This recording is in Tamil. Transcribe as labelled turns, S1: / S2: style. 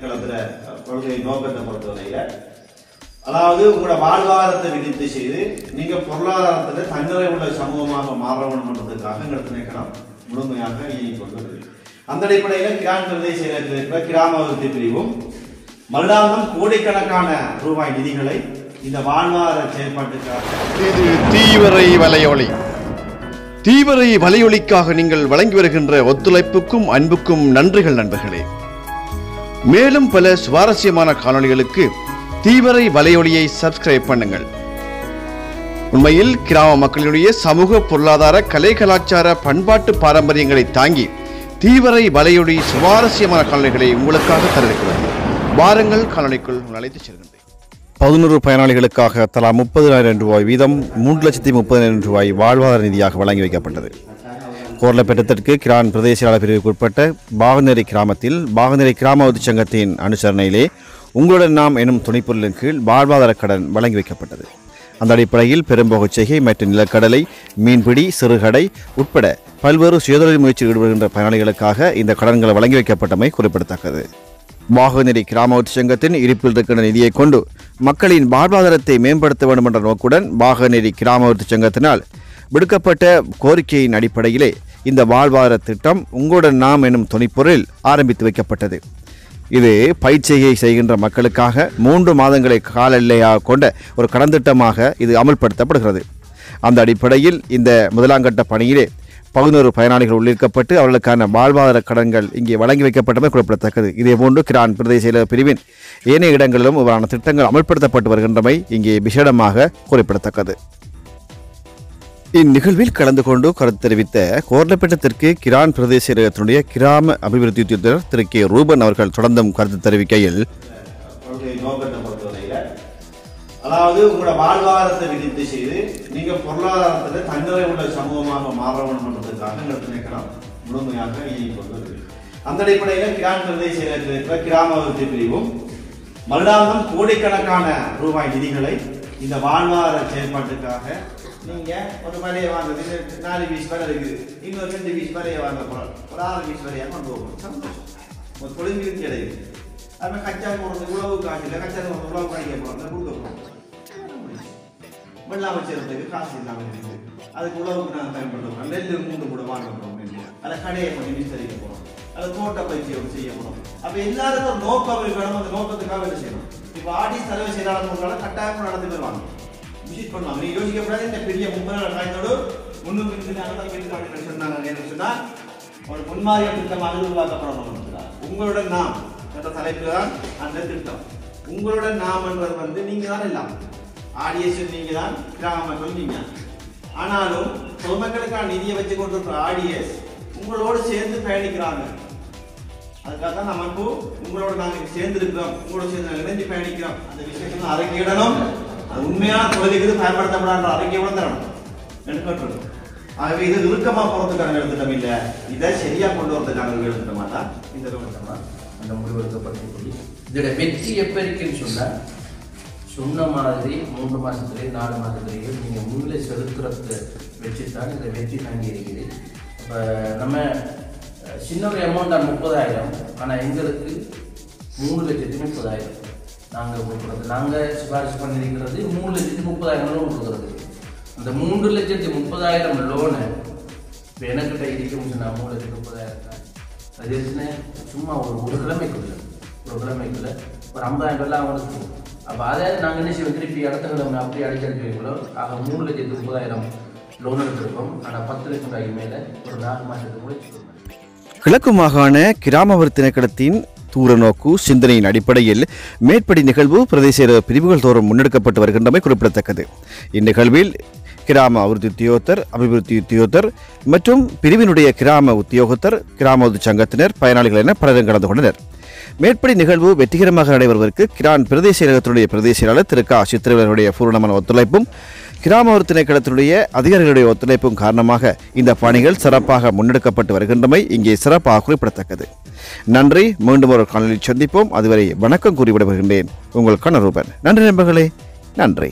S1: கொள்கை நோக்கத்தை பொறுத்தவரையில அதாவது உங்களோட வாழ்வாதாரத்தை விருத்தி செய்து நீங்க பொருளாதாரத்தில் தன்னிறை உள்ள சமூகமாக மாற வேண்டும்ன்றதுக்காக நினைக்கலாம் முழுமையாக இயங்கிக் கொள்வது. அந்த அடிப்படையில் கிரான் பிரதேச செயலகத்தில் இருக்கிற கிராம அபிவிருத்தி பிரிவும் வருடாந்தம் கோடிக்கணக்கான ரூபாய் நிதிகளை இந்த வாழ்வாதார செயல்பாட்டுக்காக
S2: இது தீவிரை வலையொலி. தீவிரை வலையொலிக்காக நீங்கள் வழங்கி வருகின்ற ஒத்துழைப்புக்கும் அன்புக்கும் நன்றிகள் நண்பர்களே. மேலும் பல சுவாரஸ்யமான காணொளிகளுக்கு தீவிரை வலையொலியை சப்ஸ்கிரைப் பண்ணுங்கள். உண்மையில் கிராம மக்களுடைய சமூக பொருளாதார கலை கலாச்சார பண்பாட்டு பாரம்பரியங்களை தாங்கி தீவிரை வலையொலி சுவாரஸ்யமான காணொளிகளை உங்களுக்காக தருகிறது. வாருங்கள் காணொளிக்குள் அழைத்துச் செல்கின்றேன். 11 பயனாளிகளுக்காக தலா 30,000 ரூபாய் வீதம் 3,30,000 ரூபாய் வாழ்வாதார நிதியாக வழங்கி வைக்கப்பட்டது. கோர்லப்பேட்டத்திற்கு கிரான் பிரதேச செயலாளர் பிரிவுக்குட்பட்ட பாகநேரி கிராமத்தில் பாகநேரி கிராம அபிவிருத்தி சங்கத்தின் அனுசரணையிலே உங்களுடன் நாம் எனும் துணைப்பொருளின் கீழ் வாழ்வாதார கடன் வழங்கி வைக்கப்பட்டது. அந்த அடிப்படையில் பெரும்போகச்செய்கை மற்றும் நிலக்கடலை, மீன்பிடி, சிறுகடை உட்பட பல்வேறு சுயதொழில் முயற்சியில் ஈடுபடுகின்ற பயனாளிகளுக்காக இந்த கடன்கள் வழங்கி வைக்கப்பட்டமை குறிப்பிடத்தக்கது. பாகநேரி கிராம அபிவிருத்தி சங்கத்தின் இருப்பில் இருக்கின்ற நிதியை கொண்டு மக்களின் வாழ்வாதாரத்தை மேம்படுத்த வேண்டும் என்ற நோக்குடன் பாகநேரி கிராம அபிவிருத்தி சங்கத்தினால் விடுக்கப்பட்ட கோரிக்கையின் அடிப்படையிலே இந்த வாழ்வாதார திட்டம் உங்களுடன் நாம் எனும் துணைப்பொருளில் ஆரம்பித்து வைக்கப்பட்டது. இது பயிற்சியை செய்கின்ற மக்களுக்காக 3 மாதங்களை கால எல்லையாக கொண்ட ஒரு கடன் திட்டமாக இது அமல்படுத்தப்படுகிறது. அந்த அடிப்படையில் இந்த முதலாங்கட்ட பணியிலே 11 பயனாளிகள் உள்ளிருக்கப்பட்டு அவர்களுக்கான வாழ்வாதார கடன்கள் இங்கே வழங்கி வைக்கப்பட்டமை குறிப்பிடத்தக்கது. இதேபோன்று கிரான் பிரதேச செயலக பிரிவின் ஏனைய இடங்களிலும் இவ்வாறான திட்டங்கள் அமல்படுத்தப்பட்டு வருகின்றமை இங்கே விசேடமாக குறிப்பிடத்தக்கது. இந்நிகழ்வில் கலந்து கொண்டு கருத்து தெரிவித்த கோர்லப்பேட்டத்திற்கு கிரான் பிரதேச செயலகத்தினுடைய கிராம அபிவிருத்தி உத்தியோகத்தர் திரு கே ரூபன் அவர்கள் தொடர்ந்தும் கருத்து தெரிவிக்கையில்,
S1: அதாவது உங்களோட வாழ்வாதாரத்தை விருத்தி செய்து நீங்க பொருளாதாரத்தில் தன்னிறை உள்ள சமூகமாக மாற வேண்டும்ன்றதுக்காக நினைக்கலாம் முழுமையாக இயங்கிக் கொள்வது. அந்த அடிப்படையில் கிரான் பிரதேச செயலகத்தில் இருக்கிற கிராம அபிவிருத்தி பிரிவும் வருடாந்தம் கோடிக்கணக்கான ரூபாய் நிதிகளை இந்த வாழ்வாதார செயல்பாட்டுக்காக நீங்க ஒரு மலையை வாங்குறது 4 பீஸ் வரை இருக்குது, இன்னொரு 2 பீஸ் வரைய வாங்க போறோம், ஒரு 6 பீஸ் வரையா கொண்டு போகணும். சந்தோஷம், ஒரு தொழில் கிடையாது. அது கச்சா போடுறது உழவு காசு இல்லை, கச்சா உழவு காய்க்க போறோம், கொடுக்க போறோம். வெள்ளாம செய்யறதுக்கு காசு இல்லாமல் இருக்குது, அதுக்கு உழவுக்கு நாங்கள் பயன்படுத்துறோம். நெல் 3 கூட வாங்க போறோம், அதை கடையை பண்ணி விசாரிக்க போறோம், அதை தோட்ட பயிற்சியோடு செய்ய போறோம். அப்ப எல்லாருக்கும் ஒரு நோக்கம் இருக்கணும், அந்த நோக்கத்துக்காக என்ன செய்யணும். இப்ப ஆடி தலைவர் செயலாளர் கட்டாயம் நடந்து வருவாங்க, விசிட் பண்ணுவாங்க. நீங்க யோசிக்கப்படாது, இந்த பெரிய 30 நாள் காய்ந்தோடு முன்னுக்கு சொன்னா ஒரு முன்மாதிரி திட்டமாக உருவாக்கப்படணும். உங்களுடன் நாம் என்ற தலைப்பில் தான் அந்த திட்டம். உங்களுடன் நாம் என்றது நீங்க தான் எல்லாம், ஆடியன்ஸ் நீங்க தான், கிராம மக்கள் நீங்க. ஆனாலும் பொதுமக்களுக்கான நிதியை வச்சு கொண்டிருக்கிற ஆடியன்ஸ் உங்களோடு சேர்ந்து பயணிக்கிறாங்க. அதுக்காக தான் நம்ம இப்போ உங்களோட நாங்கள் சேர்ந்து இருக்கிறோம், உங்களோட சேர்ந்து இணைஞ்சு பயணிக்கிறோம். அந்த விஷயத்தை அறிக்கையிடணும். அது உண்மையான தொழிலுக்கு பயன்படுத்தப்படாத அறிக்கையோட தரணும் எடுக்கணும். ஆகவே இது இறுக்கமா போறதுக்கான எழுத்துட்டம் இல்லை, இதை சரியா கொண்டு வரதுக்கான எழுத்துட்டமா தான் இந்த அந்த முடிவெடுக்கப்பட்டு
S3: இதோட வெற்றி எப்ப இருக்குன்னு சொன்னா, சொன்ன மாதிரி 3 மாசத்துலேயே 4 மாதத்துலேயே நீங்க முன்னிலை செலுத்துறத வச்சுதான் இந்த வெற்றி தாங்கி இருக்குது. இப்போ நம்ம சின்ன ஒரு அமௌண்ட் தான் 30,000, ஆனால் எங்களுக்கு 3,30,000 நாங்கள் கொடுக்குறது. நாங்கள் சிபாரிசு பண்ணியிருக்கிறது 3,30,000 கொடுக்குறது. அந்த 3,30,000 லோனை இப்போ எனக்கிட்ட இருக்குன்னு சொன்னால் 3,30,000 தான். அது என்ன சும்மா ஒரு கிழமைக்குள்ள ஒரு 50,000 அவங்களுக்கு. அப்போ அதை நாங்கள் என்ன செய்வோம், திருப்பி அடுத்த கிழமை அப்படி அடிக்கடி வைங்களோ. ஆக 3,30,000 லோன் எடுத்திருக்கோம். ஆனால் 10 லட்சம் ரூபாய்க்கு மேலே ஒரு 4 மாதத்துக்கு முடிச்சுக்கோங்க.
S2: கிழக்கு மாகாண கிராம அபிவிருத்தி திணைக்களத்தின் தூரநோக்கு சிந்தனையின் அடிப்படையில் மேற்படி நிகழ்வு பிரதேச பிரிவுகள் தோறும் முன்னெடுக்கப்பட்டு வருகின்றமை குறிப்பிடத்தக்கது. இந்நிகழ்வில் கிராம அபிவிருத்தி உத்தியோகத்தர் மற்றும் பிரிவினுடைய கிராம உத்தியோகத்தர், கிராம அபிவிருத்தி சங்கத்தினர், பயனாளிகள் என பலரும் கலந்து கொண்டனர். மேற்படி நிகழ்வு வெற்றிகரமாக நடைபெறுவதற்கு கிரான் பிரதேச செயலகத்தினுடைய பிரதேச செயலாளர் திரு க சித்திரவர்களுடைய பூரணமான ஒத்துழைப்பும் கிராம அபிவிருத்தி திணைக்களத்தினுடைய அதிகாரிகளுடைய ஒத்துழைப்பும் காரணமாக இந்த பணிகள் சிறப்பாக முன்னெடுக்கப்பட்டு வருகின்றமை இங்கே சிறப்பாக குறிப்பிடத்தக்கது. நன்றி. மீண்டும் ஒரு காணொலியில் சந்திப்போம். அதுவரை வணக்கம் கூறி விடைபெறுகின்றேன். உங்கள் கணரூபன். நன்றி நண்பர்களே, நன்றி.